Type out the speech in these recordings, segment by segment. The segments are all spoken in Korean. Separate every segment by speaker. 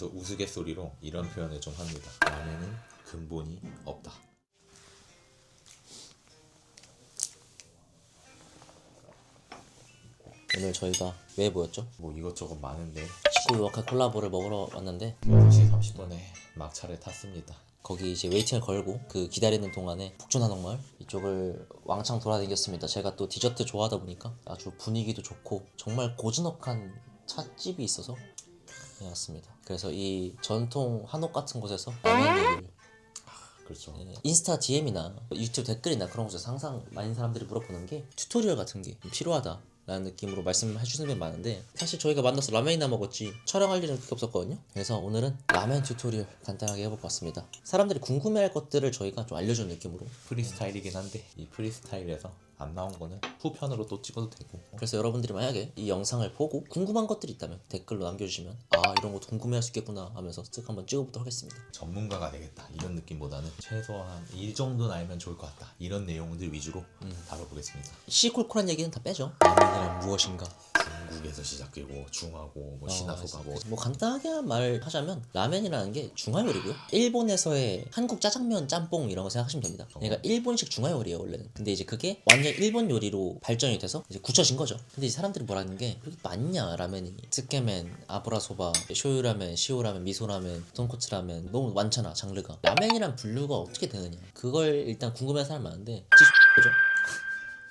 Speaker 1: 그래서 우스갯소리로 이런 표현을 좀 합니다. 라면은 근본이 없다.
Speaker 2: 오늘 저희가 왜 모였죠?
Speaker 1: 뭐 이것저것 많은데
Speaker 2: 시골 와카 콜라보를 먹으러 왔는데
Speaker 1: 6시 30분에 막차를 탔습니다.
Speaker 2: 거기 이제 웨이팅을 걸고 그 기다리는 동안에 북촌한옥마을 이쪽을 왕창 돌아다녔습니다. 제가 또 디저트 좋아하다 보니까 아주 분위기도 좋고 정말 고즈넉한 찻집이 있어서 왔습니다. 그래서 이 전통 한옥 같은 곳에서 라면 얘기를
Speaker 1: 그렇죠.
Speaker 2: 인스타 DM이나 유튜브 댓글이나 그런 곳에서 항상 많은 사람들이 물어보는 게 튜토리얼 같은 게 필요하다 라는 느낌으로 말씀을 해주시는 분이 많은데 사실 저희가 만나서 라면이나 먹었지 촬영할 일은 그렇게 없었거든요. 그래서 오늘은 라면 튜토리얼 간단하게 해볼 것 같습니다. 사람들이 궁금해할 것들을 저희가 좀 알려주는 느낌으로
Speaker 1: 프리스타일이긴 한데 이 프리스타일에서 안 나온 거는 후편으로 또 찍어도 되고.
Speaker 2: 그래서 여러분들이 만약에 이 영상을 보고 궁금한 것들이 있다면 댓글로 남겨주시면 아 이런 거 궁금해할 수 있겠구나 하면서 쓱 한번 찍어보도록 하겠습니다.
Speaker 1: 전문가가 되겠다 이런 느낌보다는 최소한 이 정도는 알면 좋을 것 같다 이런 내용들 위주로 다뤄보겠습니다.
Speaker 2: 시콜콜한 얘기는 다 빼죠. 라면이란 무엇인가,
Speaker 1: 중국에서 시작되고 중하고 뭐 신화소바고
Speaker 2: 뭐 간단하게 말하자면 라면이라는 게 중화요리고요. 일본에서의 한국 짜장면, 짬뽕 이런 거 생각하시면 됩니다. 그러니까 일본식 중화요리예요 원래는. 근데 이제 그게 완전 일본 요리로 발전이 돼서 이제 굳혀진 거죠. 근데 이 사람들이 뭐라는 게 그렇게 많냐 라면이. 츠케멘, 아브라소바, 쇼유라면, 시오라면, 미소라면, 돈코츠라면 너무 많잖아 장르가. 라면이란 분류가 어떻게 되느냐 그걸 일단 궁금해하는 사람 많은데 그죠?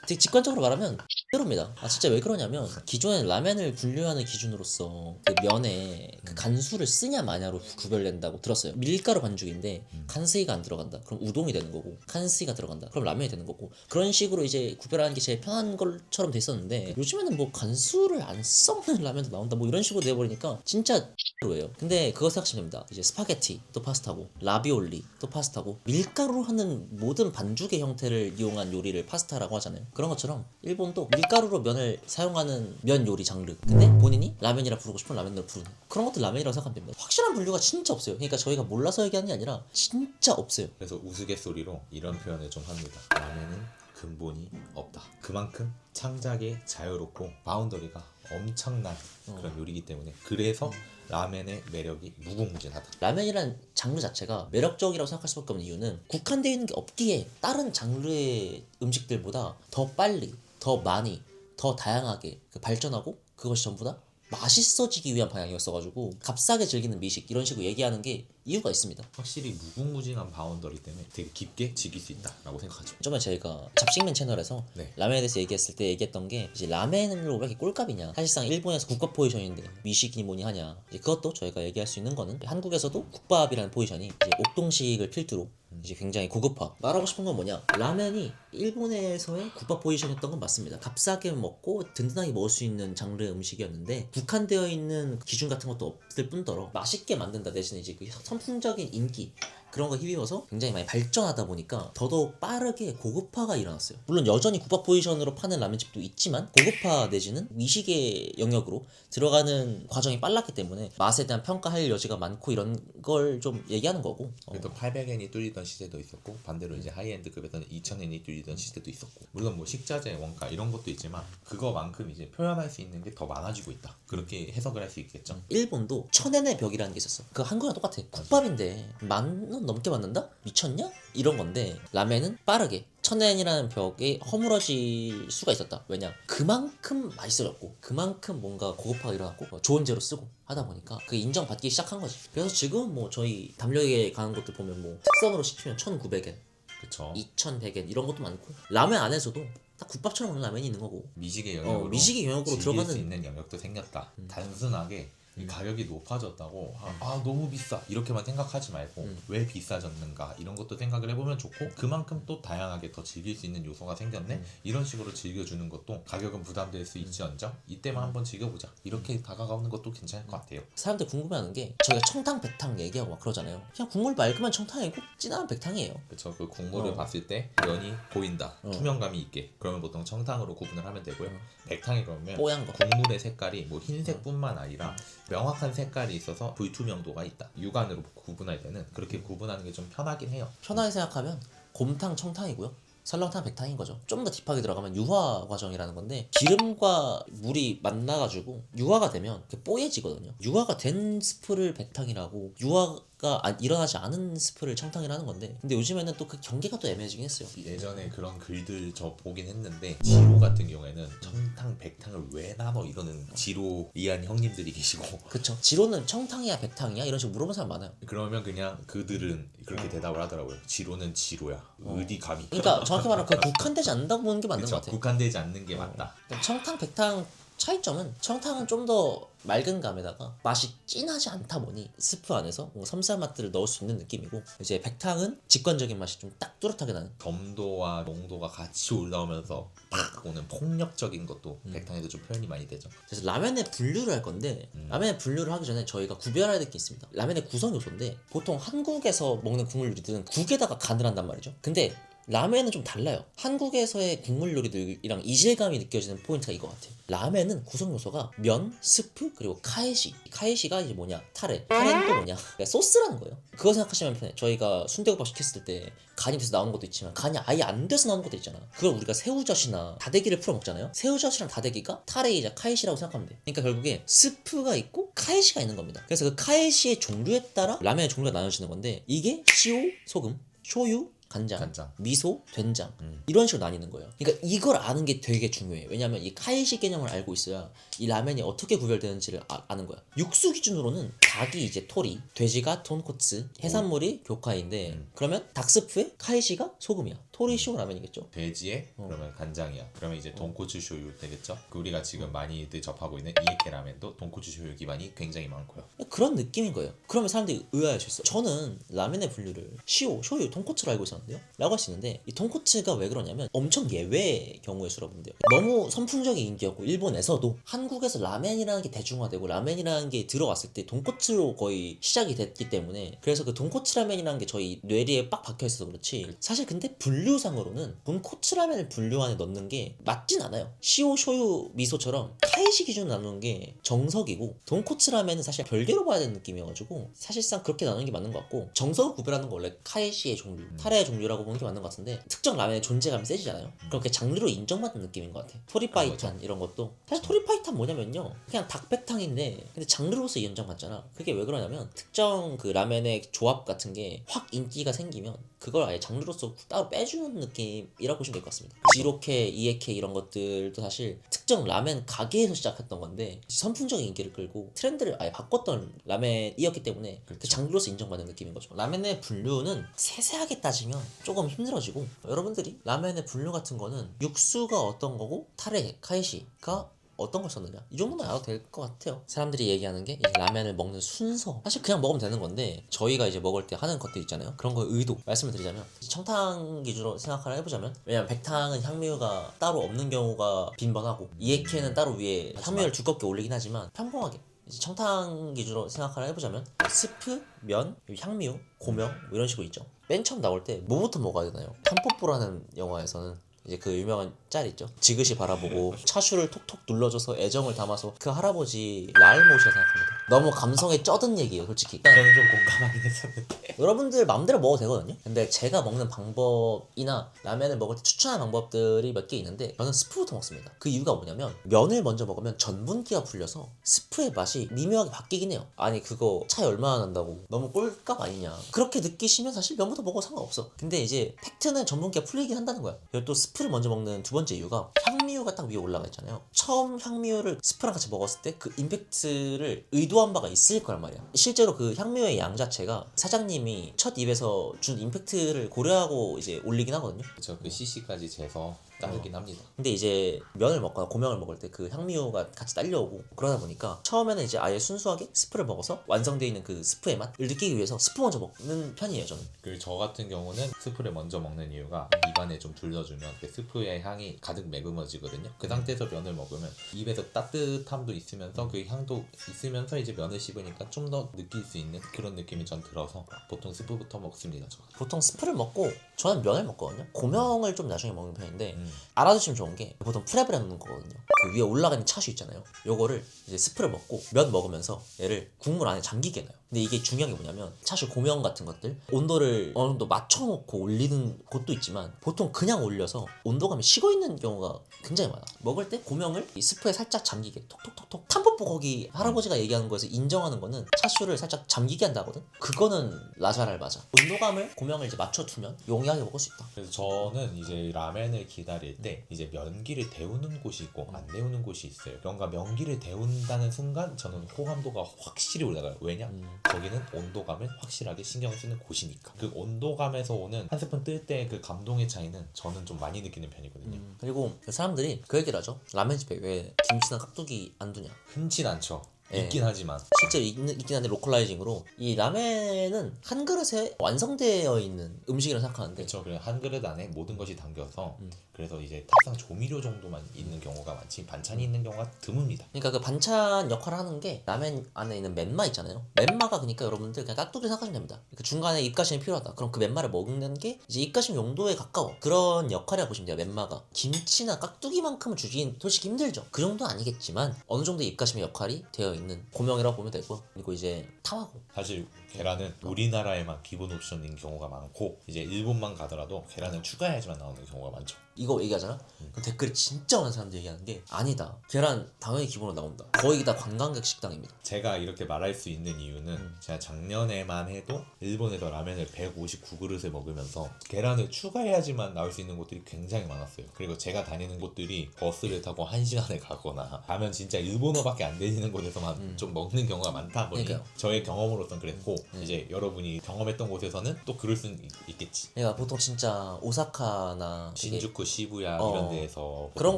Speaker 2: 되게 직관적으로 말하면 대로입니다. 아 진짜 왜 그러냐면 기존에 라면을 분류하는 기준으로서 그 면에 그 간수를 쓰냐 마냐로 구별된다고 들었어요. 밀가루 반죽인데 칸스이가 안 들어간다. 그럼 우동이 되는 거고 칸스이가 들어간다. 그럼 라면이 되는 거고 그런 식으로 이제 구별하는 게 제일 편한 것처럼 돼 있었는데 요즘에는 뭐 간수를 안 썩는 라면도 나온다 뭐 이런 식으로 돼버리니까 진짜 예요. 근데 그거 생각하시면 됩니다. 이제 스파게티 또 파스타고 라비올리 또 파스타고 밀가루로 하는 모든 반죽의 형태를 이용한 요리를 파스타라고 하잖아요. 그런 것처럼 일본도 밀가루로 면을 사용하는 면 요리 장르. 근데 본인이 라면이라 부르고 싶은 라면으로 부르는 그런 것들 라면이라고 생각하면 됩니다. 확실한 분류가 진짜 없어요. 그러니까 저희가 몰라서 얘기하는 게 아니라 진짜 없어요.
Speaker 1: 그래서 우스갯소리로 이런 표현을 좀 합니다. 라면은 근본이 없다. 그만큼 창작이 자유롭고 바운더리가 엄청난 그런 요리이기 때문에 그래서 라면의 매력이 무궁무진하다.
Speaker 2: 라면이란 장르 자체가 매력적이라고 생각할 수밖에 없는 이유는 국한되어 있는 게 없기에 다른 장르의 음식들보다 더 빨리, 더 많이, 더 다양하게 발전하고 그것이 전부 다 맛있어지기 위한 방향이었어가지고 값싸게 즐기는 미식 이런 식으로 얘기하는 게 이유가 있습니다.
Speaker 1: 확실히 무궁무진한 바운더리 때문에 되게 깊게 즐길 수 있다라고 생각하죠.
Speaker 2: 저번에 저희가 잡식맨 채널에서
Speaker 1: 네.
Speaker 2: 라면에 대해서 얘기했을 때 얘기했던 게 이제 라멘으로 왜 이렇게 꼴값이냐 사실상 일본에서 국밥 포지션인데 미식이 뭐니 하냐 이제 그것도 저희가 얘기할 수 있는 거는 한국에서도 국밥이라는 포지션이 이제 옥동식을 필두로 이제 굉장히 고급화. 말하고 싶은 건 뭐냐 라면이 일본에서의 국밥 포지션이었던 건 맞습니다. 값싸게 먹고 든든하게 먹을 수 있는 장르의 음식이었는데 국한되어 있는 기준 같은 것도 없을 뿐더러 맛있게 만든다 대신에 이제 그 선풍적인 인기 그런 거 힘입어서 굉장히 많이 발전하다 보니까 더더욱 빠르게 고급화가 일어났어요. 물론 여전히 국밥 포지션으로 파는 라면집도 있지만 고급화 내지는 미식의 영역으로 들어가는 과정이 빨랐기 때문에 맛에 대한 평가할 여지가 많고 이런 걸 좀 얘기하는 거고.
Speaker 1: 그래도 800엔이 뚫리던 시대도 있었고 반대로 이제 하이엔드급에서는 2000엔이 뚫리던 시대도 있었고 물론 뭐 식자재 원가 이런 것도 있지만 그거만큼 이제 표현할 수 있는 게 더 많아지고 있다. 그렇게 해석을 할 수 있겠죠.
Speaker 2: 일본도 1000엔의 벽이라는 게 있었어. 그 한국이랑 똑같아. 국밥인데 10,000원 넘게 받는다? 미쳤냐? 이런 건데 라멘은 빠르게 1000엔이라는 벽에 허물어질 수가 있었다. 왜냐? 그만큼 맛있어졌고 그만큼 뭔가 고급화가 일어났고 좋은 재료 쓰고 하다 보니까 그게 인정받기 시작한 거지. 그래서 지금 뭐 저희 담력에 가는 것들 보면 뭐 특선으로 시키면 1900엔
Speaker 1: 그쵸.
Speaker 2: 2100엔 이런 것도 많고 라면 안에서도 딱 국밥처럼 먹는 라면이 있는 거고
Speaker 1: 미식의 영역으로
Speaker 2: 미식의 영역으로
Speaker 1: 즐길
Speaker 2: 들어가는
Speaker 1: 수 있는 영역도 생겼다. 단순하게 이 가격이 높아졌다고 아 너무 비싸 이렇게만 생각하지 말고 왜 비싸졌는가 이런 것도 생각을 해보면 좋고 그만큼 또 다양하게 더 즐길 수 있는 요소가 생겼네. 이런 식으로 즐겨주는 것도 가격은 부담될 수 있지언정 이때만 한번 즐겨보자 이렇게 다가가는 것도 괜찮을 것 같아요.
Speaker 2: 사람들 궁금해하는 게 저희가 청탕 백탕 얘기하고 막 그러잖아요. 그냥 국물 맑으면 청탕이고 진한 백탕이에요.
Speaker 1: 그렇죠. 그 국물을 봤을 때 면이 보인다 투명감이 있게 그러면 보통 청탕으로 구분을 하면 되고요. 백탕이 그러면
Speaker 2: 뽀얀 거.
Speaker 1: 국물의 색깔이 뭐 흰색뿐만 아니라 명확한 색깔이 있어서 불투명도가 있다. 육안으로 구분할 때는 그렇게 구분하는 게 좀 편하긴 해요.
Speaker 2: 편하게 생각하면 곰탕 청탕이고요. 설렁탕 백탕인 거죠. 좀 더 딥하게 들어가면 유화 과정이라는 건데 기름과 물이 만나가지고 유화가 되면 뽀얘지거든요. 유화가 된 스프를 백탕이라고 유화가 일어나지 않은 스프를 청탕이라는 건데 근데 요즘에는 또 그 경계가 또 애매해지긴 했어요.
Speaker 1: 예전에 그런 글들 저 보긴 했는데 지로 같은 경우에는 청탕 백탕을 왜 나눠 이러는 지로 이한 형님들이 계시고
Speaker 2: 그쵸. 지로는 청탕이야 백탕이야 이런 식으로 물어보는 사람 많아요.
Speaker 1: 그러면 그냥 그들은 그렇게 대답을 하더라고요. 지로는 지로야. 어디 감히.
Speaker 2: 그러니까 정확히 말하면 그 국한되지 않는다고 보는 게 맞는
Speaker 1: 그쵸?
Speaker 2: 것 같아요.
Speaker 1: 국한되지 않는 게 맞다.
Speaker 2: 그러니까 청탕 백탕 차이점은 청탕은 좀 더 맑은 감에다가 맛이 진하지 않다 보니 스프 안에서 뭐 섬세한 맛들을 넣을 수 있는 느낌이고 이제 백탕은 직관적인 맛이 좀 딱 뚜렷하게 나는
Speaker 1: 점도와 농도가 같이 올라오면서 팍 오는 폭력적인 것도 백탕에도 좀 표현이 많이 되죠.
Speaker 2: 그래서 라면의 분류를 할 건데 라면의 분류를 하기 전에 저희가 구별해야 될 게 있습니다. 라면의 구성 요소인데 보통 한국에서 먹는 국물 요리들은 국에다가 간을 한단 말이죠. 근데 라멘은 좀 달라요. 한국에서의 국물 요리들이랑 이질감이 느껴지는 포인트가 이거 같아요. 라멘은 구성 요소가 면, 스프, 그리고 카에시. 카에시가 이제 뭐냐? 타레. 타레는 또 뭐냐? 그러니까 소스라는 거예요. 그거 생각하시면 편해. 저희가 순대국밥 시켰을 때 간이 돼서 나오는 것도 있지만 간이 아예 안 돼서 나오는 것도 있잖아. 그걸 우리가 새우젓이나 다대기를 풀어 먹잖아요. 새우젓이랑 다대기가 타레이자 카에시라고 생각하면 돼. 그러니까 결국에 스프가 있고 카에시가 있는 겁니다. 그래서 그 카에시의 종류에 따라 라멘의 종류가 나눠지는 건데 이게 시오, 소금, 쇼유, 간장, 미소, 된장 이런 식으로 나뉘는 거예요. 그러니까 이걸 아는 게 되게 중요해. 왜냐면 이 카이시 개념을 알고 있어야 이 라면이 어떻게 구별되는지를 아는 거야. 육수 기준으로는 닭이 이제 토리, 돼지가 돈코츠, 해산물이 교카인데 그러면 닭스프에 카이시가 소금이야. 토리쇼 라면이겠죠.
Speaker 1: 돼지에 그러면 간장이야. 그러면 이제 돈코츠 쇼유 되겠죠. 우리가 지금 많이들 접하고 있는 이에케 라멘도 돈코츠 쇼유 기반이 굉장히 많고요.
Speaker 2: 그런 느낌인 거예요. 그러면 사람들이 의아할 수 있어. 저는 라면의 분류를 시오, 쇼유, 돈코츠로 알고 있었는데요. 라고 할 수 있는데 이 돈코츠가 왜 그러냐면 엄청 예외의 경우에 수로 본대요. 너무 선풍적인 인기였고 일본에서도 한국에서 라멘이라는 게 대중화되고 라멘이라는 게 들어왔을 때 돈코츠로 거의 시작이 됐기 때문에 그래서 그 돈코츠 라멘이라는 게 저희 뇌리에 빡 박혀 있어서 그렇지 사실 근데 분류상으로는 돈코츠 라멘을 분류 안에 넣는 게 맞진 않아요. 시오, 쇼유, 미소처럼 카이시 기준으로 나누는 게 정석이고 돈코츠 라멘은 사실 별개로 봐야 되는 느낌이어가지고 사실상 그렇게 나누는 게 맞는 것 같고 정석을 구별하는 건 원래 카이시의 종류, 타레의 종류라고 보는 게 맞는 것 같은데 특정 라면의 존재감이 세지잖아요. 그렇게 장르로 인정받는 느낌인 것 같아. 토리파이탄 이런 것도 사실 토리파이탄 뭐냐면요 그냥 닭백탕인데 근데 장르로서 인정받잖아. 그게 왜 그러냐면 특정 그 라면의 조합 같은 게 확 인기가 생기면 그걸 아예 장르로서 따로 빼주는 느낌이라고 보시면 될 것 같습니다. 지로케, 이에케 이런 것들도 사실 특정 라멘 가게에서 시작했던 건데 선풍적인 인기를 끌고 트렌드를 아예 바꿨던 라멘이었기 때문에 그 장르로서 인정받는 느낌인 거죠. 라멘의 분류는 세세하게 따지면 조금 힘들어지고 여러분들이 라멘의 분류 같은 거는 육수가 어떤 거고 타레, 카이시가 어떤 걸 썼느냐 이 정도만 알아도 될 것 같아요. 사람들이 얘기하는 게 이 라면을 먹는 순서 사실 그냥 먹으면 되는 건데 저희가 이제 먹을 때 하는 것들 있잖아요. 그런 거의 의도 말씀을 드리자면 청탕 기준으로 생각을 해보자면 왜냐면 백탕은 향미가 따로 없는 경우가 빈번하고 이에케는 따로 위에 향미를 두껍게 올리긴 하지만 평범하게 이제 청탕 기준으로 생각을 해보자면 스프, 면, 향미료, 고명 뭐 이런 식으로 있죠. 맨 처음 나올 때 뭐부터 먹어야 되나요? 탐뽀뽀라는 영화에서는 이제 그 유명한 짤 있죠. 지그시 바라보고 차슈를 톡톡 눌러줘서 애정을 담아서 그 할아버지 라알못이라 생각합니다. 너무 감성에 쩌든 얘기예요 솔직히.
Speaker 1: 저는 좀 공감하긴 했었는데
Speaker 2: 여러분들 마음대로 먹어도 되거든요. 근데 제가 먹는 방법이나 라면을 먹을 때 추천하는 방법들이 몇 개 있는데 저는 스프부터 먹습니다. 그 이유가 뭐냐면 면을 먼저 먹으면 전분기가 풀려서 스프의 맛이 미묘하게 바뀌긴 해요. 아니 그거 차이 얼마나 난다고 너무 꼴값 아니냐 그렇게 느끼시면 사실 면부터 먹어도 상관없어. 근데 이제 팩트는 전분기가 풀리긴 한다는 거야. 그리고 또 스프를 먼저 먹는 두 번째 이유가 향미유가 딱 위에 올라가 있잖아요. 처음 향미유를 스프랑 같이 먹었을 때 그 임팩트를 의도한 바가 있을 거란 말이야. 실제로 그 향미유의 양 자체가 사장님이 첫 입에서 준 임팩트를 고려하고 이제 올리긴 하거든요.
Speaker 1: 그쵸. 그 CC까지 재서 따르긴 합니다.
Speaker 2: 근데 이제 면을 먹거나 고명을 먹을 때 그 향미유가 같이 딸려오고 그러다 보니까 처음에는 이제 아예 순수하게 스프를 먹어서 완성되어 있는 그 스프의 맛을 느끼기 위해서 스프 먼저 먹는 편이에요 저는.
Speaker 1: 그리고 저 같은 경우는 스프를 먼저 먹는 이유가 입안에 좀 둘러주면 그 스프의 향이 가득 매그머지거든요. 그 상태에서 면을 먹으면 입에서 따뜻함도 있으면서 그 향도 있으면서 이제 면을 씹으니까 좀 더 느낄 수 있는 그런 느낌이 전 들어서 보통 스프부터 먹습니다. 저.
Speaker 2: 보통 스프를 먹고 저는 면을 먹거든요. 고명을 좀 나중에 먹는 편인데 알아두시면 좋은 게 보통 프랩을 해놓는 거거든요. 그 위에 올라가는 차슈 있잖아요. 요거를 이제 스프를 먹고 면 먹으면서 얘를 국물 안에 잠기게 해놔요. 근데 이게 중요한 게 뭐냐면 차슈 고명 같은 것들 온도를 어느 정도 맞춰놓고 올리는 것도 있지만 보통 그냥 올려서 온도감이 식어 있는 경우가 굉장히 많아. 먹을 때 고명을 이 스프에 살짝 잠기게 톡톡톡톡 탐뽀뽀 거기 할아버지가 얘기하는 거에서 인정하는 거는 차슈를 살짝 잠기게 한다거든. 그거는 라자랄 맞아. 온도감을 고명을 이제 맞춰두면 용이하게 먹을 수 있다.
Speaker 1: 그래서 저는 이제 라멘을 기다릴 때 이제 면기를 데우는 곳이 있고 안 데우는 곳이 있어요. 뭔가 면기를 데운다는 순간 저는 호감도가 확실히 올라가요. 왜냐? 거기는 온도감을 확실하게 신경 쓰는 곳이니까. 그 온도감에서 오는 한 스푼 뜰 때 그 감동의 차이는 저는 좀 많이 느끼는 편이거든요.
Speaker 2: 그리고 사람들이 그 얘기를 하죠. 라면집에 왜 김치나 깍두기 안 두냐.
Speaker 1: 흔치 않죠.
Speaker 2: 예.
Speaker 1: 있긴 하지만
Speaker 2: 실제로 있긴 한데 로컬라이징으로 이 라멘은 한 그릇에 완성되어 있는 음식이라고 생각하는데
Speaker 1: 그렇죠. 그냥 한 그릇 안에 모든 것이 담겨서 그래서 이제 탁상 조미료 정도만 있는 경우가 많지 반찬이 있는 경우가 드뭅니다.
Speaker 2: 그러니까 그 반찬 역할을 하는 게 라멘 안에 있는 멘마 있잖아요. 멘마가 그러니까 여러분들 그냥 깍두기 생각하시면 됩니다. 그 중간에 입가심이 필요하다. 그럼 그 멘마를 먹는 게 이제 입가심 용도에 가까워. 그런 역할이라고 보시면 돼요. 멘마가. 김치나 깍두기만큼은 주긴 솔직히 힘들죠. 그 정도는 아니겠지만 어느 정도 입가심의 역할이 되어 있는 고명이라고 보면 되고요. 그리고 이제 탐하고
Speaker 1: 사실 계란은 우리나라에만 기본 옵션인 경우가 많고 이제 일본만 가더라도 계란을 추가해야지만 나오는 경우가 많죠.
Speaker 2: 이거 얘기하잖아? 그 댓글이 진짜 많은 사람들이 얘기하는 게 아니다. 계란 당연히 기본으로 나온다. 거의 다 관광객 식당입니다.
Speaker 1: 제가 이렇게 말할 수 있는 이유는 제가 작년에만 해도 일본에서 라면을 159그릇을 먹으면서 계란을 추가해야지만 나올 수 있는 곳들이 굉장히 많았어요. 그리고 제가 다니는 곳들이 버스를 타고 1시간을 가거나 가면 진짜 일본어밖에 안 들리는 곳에서만 좀 먹는 경우가 많다 보니
Speaker 2: 그러니까요.
Speaker 1: 저의 경험으로선 그랬고 이제 여러분이 경험했던 곳에서는 또 그럴 수는 있겠지.
Speaker 2: 그러니까 보통 진짜 오사카나 되게
Speaker 1: 신주쿠, 시부야 이런 데에서
Speaker 2: 그런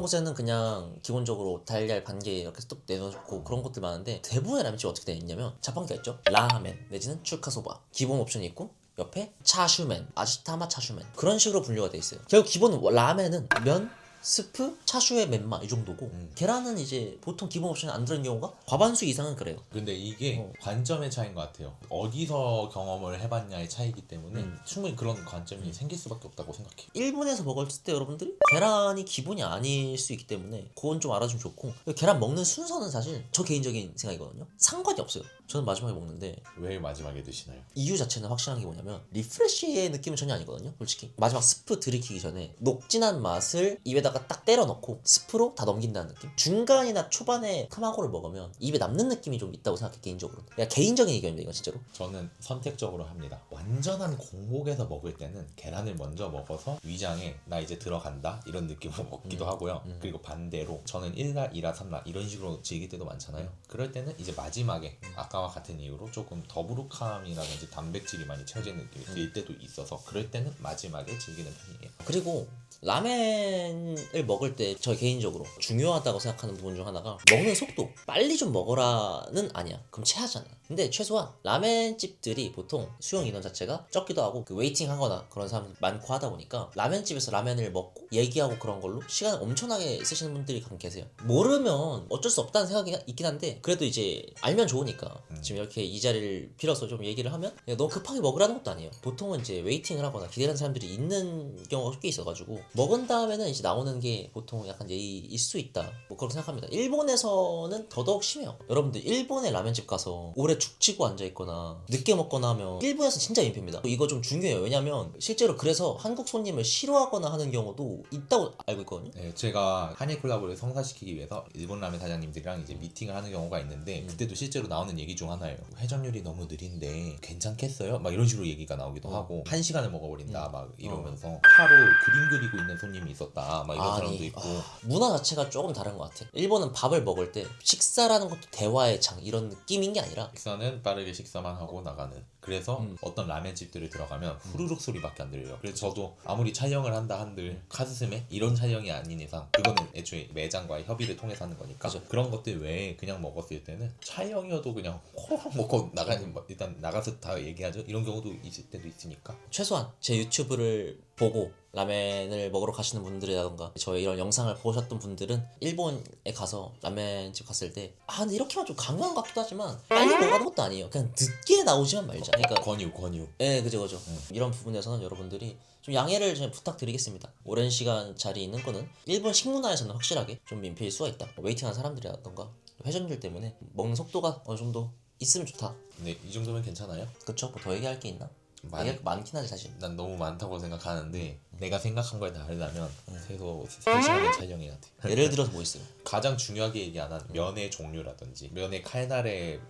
Speaker 2: 곳에는 그냥 기본적으로 달걀 반개 이렇게 뚝 내놓고 그런 것들 많은데 대부분의 라면집이 어떻게 되어 있냐면 자판기가 있죠. 라멘 내지는 추카소바 기본 옵션이 있고 옆에 차슈멘 아지타마 차슈멘 그런 식으로 분류가 돼 있어요. 결국 기본 라멘은 면 스프, 차슈의 멘마 이 정도고 계란은 이제 보통 기본 옵션에 안 들어있는 경우가 과반수 이상은 그래요.
Speaker 1: 근데 이게 관점의 차이인 것 같아요. 어디서 경험을 해봤냐의 차이기 때문에 충분히 그런 관점이 생길 수밖에 없다고 생각해요.
Speaker 2: 일본에서 먹었을 때 여러분들이 계란이 기본이 아닐 수 있기 때문에 그건 좀 알아주면 좋고 계란 먹는 순서는 사실 저 개인적인 생각이거든요. 상관이 없어요. 저는 마지막에 먹는데
Speaker 1: 왜 마지막에 드시나요?
Speaker 2: 이유 자체는 확실한 게 뭐냐면 리프레쉬의 느낌은 전혀 아니거든요. 솔직히 마지막 스프 들이키기 전에 녹진한 맛을 입에다가 딱 때려 넣고 스프로 다 넘긴다는 느낌. 중간이나 초반에 타마고를 먹으면 입에 남는 느낌이 좀 있다고 생각해 개인적으로. 그냥 개인적인 의견입니다 이건 진짜로.
Speaker 1: 저는 선택적으로 합니다. 완전한 공복에서 먹을 때는 계란을 먼저 먹어서 위장에 나 이제 들어간다 이런 느낌으로 먹기도 하고요. 그리고 반대로 저는 1라, 2라, 3라 이런 식으로 즐길 때도 많잖아요. 그럴 때는 이제 마지막에 아까와 같은 이유로 조금 더부룩함이라든지 단백질이 많이 채워지는 느낌이 들 때도 있어서 그럴 때는 마지막에 즐기는 편이에요.
Speaker 2: 그리고 라멘을 먹을 때 저 개인적으로 중요하다고 생각하는 부분 중 하나가 먹는 속도. 빨리 좀 먹어라는 아니야. 그럼 체하잖아. 근데 최소한 라멘집들이 보통 수용 인원 자체가 적기도 하고 그 웨이팅 하거나 그런 사람들 많고 하다 보니까 라멘집에서 라멘을 먹고 얘기하고 그런 걸로 시간을 엄청나게 쓰시는 분들이 가끔 계세요. 모르면 어쩔 수 없다는 생각이 있긴 한데 그래도 이제 알면 좋으니까 지금 이렇게 이 자리를 빌어서 좀 얘기를 하면 너무 급하게 먹으라는 것도 아니에요. 보통은 이제 웨이팅을 하거나 기다리는 사람들이 있는 경우가 꽤 있어가지고 먹은 다음에는 이제 나오는 게 보통 약간 예의일 수 있다 뭐 그렇게 생각합니다. 일본에서는 더더욱 심해요. 여러분들 일본의 라면집 가서 오래 죽치고 앉아있거나 늦게 먹거나 하면 일본에서 진짜 민폐입니다. 이거 좀 중요해요. 왜냐면 실제로 그래서 한국 손님을 싫어하거나 하는 경우도 있다고 알고 있거든요.
Speaker 1: 네, 제가 한일 콜라보를 성사시키기 위해서 일본 라면 사장님들이랑 이제 미팅을 하는 경우가 있는데 그때도 실제로 나오는 얘기 중 하나예요. 회전율이 너무 느린데 괜찮겠어요? 막 이런 식으로 얘기가 나오기도 하고 1시간을 먹어버린다 막 이러면서 하루 그림 그리고 있는 손님이 있었다 막 이런 사람도 있고
Speaker 2: 문화 자체가 조금 다른 것 같아. 일본은 밥을 먹을 때 식사라는 것도 대화의 장 이런 느낌인 게 아니라
Speaker 1: 식사는 빠르게 식사만 하고 나가는. 그래서 어떤 라면집들을 들어가면 후루룩 소리밖에 안 들려요. 그래서 저도 아무리 촬영을 한다 한들 카스스메 이런 촬영이 아닌 이상 그거는 애초에 매장과의 협의를 통해서 하는 거니까
Speaker 2: 그죠.
Speaker 1: 그런 것들 외에 그냥 먹었을 때는 촬영이어도 그냥 호락 먹고 나가는 일단 나가서 다 얘기하죠. 이런 경우도 있을 때도 있으니까
Speaker 2: 최소한 제 유튜브를 보고 라멘을 먹으러 가시는 분들이라던가 저의 이런 영상을 보셨던 분들은 일본에 가서 라멘집 갔을 때 근데 이렇게만 좀 강요한 것 같기도 하지만 빨리 먹으라는 것도 아니에요. 그냥 늦게 나오지만 말자. 그러니까
Speaker 1: 권유
Speaker 2: 그죠. 이런 부분에서는 여러분들이 좀 양해를 좀 부탁드리겠습니다. 오랜 시간 자리에 있는 거는 일본 식문화에서는 확실하게 좀 민폐일 수가 있다. 웨이팅한 사람들이라던가 회전율 때문에 먹는 속도가 어느 정도 있으면 좋다.
Speaker 1: 근데 이 정도면 괜찮아요?
Speaker 2: 그쵸? 뭐 더 얘기할 게 있나? 얘기할 게 많긴 하지 사실.
Speaker 1: 난 너무 많다고 생각하는데 내가 생각한 걸 다 하려면 최소 3시간은 촬영해야 돼.
Speaker 2: 예를 들어서 뭐 있어요?
Speaker 1: 가장 중요하게 얘기 안 한 면의 종류라든지 면의 칼날의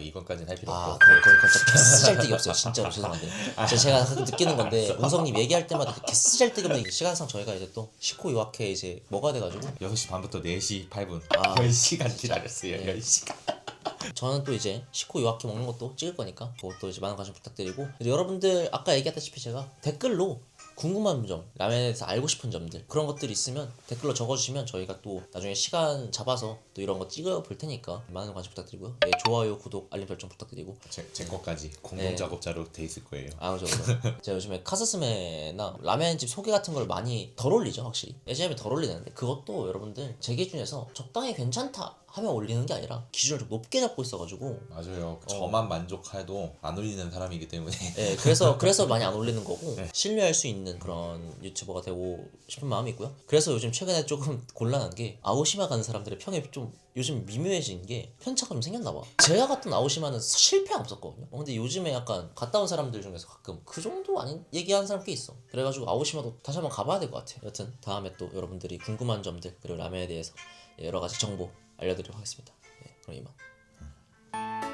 Speaker 1: 이것까지는 할 필요 없고
Speaker 2: 그거 진짜 개쓰잘데기 없어요. 진짜로 죄송한데. 제가 가끔 느끼는 건데 운성님 얘기할 때마다 개쓰잘데기 없는 게 시간상 저희가 이제 또 식후 요약회 이제 뭐가 돼가지고
Speaker 1: 6시 반부터 4시 8분
Speaker 2: 아.
Speaker 1: 10시간 기다렸어요.
Speaker 2: 네.
Speaker 1: 10시간.
Speaker 2: 저는 또 이제 식후 요약회 먹는 것도 찍을 거니까 그것도 이제 많은 관심 부탁드리고 여러분들 아까 얘기했다시피 제가 댓글로 궁금한 점, 라면에 대해서 알고 싶은 점들 그런 것들이 있으면 댓글로 적어주시면 저희가 또 나중에 시간 잡아서 또 이런 거 찍어 볼 테니까 많은 관심 부탁드리고요. 예, 좋아요, 구독, 알림 설정 부탁드리고
Speaker 1: 제 것까지 공동 작업자로 돼 있을 거예요.
Speaker 2: 그죠. 제가 요즘에 카스스메나 라면집 소개 같은 걸 많이 덜 올리죠 확실히. 예전에 덜 올리는데 그것도 여러분들 제 기준에서 적당히 괜찮다 하면 올리는 게 아니라 기준을 좀 높게 잡고 있어가지고
Speaker 1: 맞아요. 저만 만족해도 안 올리는 사람이기 때문에
Speaker 2: 예, 그래서 많이 안 올리는 거고 신뢰할 수 있는 그런 유튜버가 되고 싶은 마음이 있고요. 그래서 요즘 최근에 조금 곤란한 게 아오시마 가는 사람들의 평이 좀 요즘 미묘해진 게 편차가 좀 생겼나 봐. 제가 갔던 아오시마는 실패 없었거든요. 근데 요즘에 약간 갔다 온 사람들 중에서 가끔 그 정도 아닌 얘기하는 사람 꽤 있어. 그래가지고 아오시마도 다시 한번 가봐야 될 것 같아요. 여튼 다음에 또 여러분들이 궁금한 점들 그리고 라면에 대해서 여러 가지 정보 알려드리도록 하겠습니다. 예, 그럼 이만.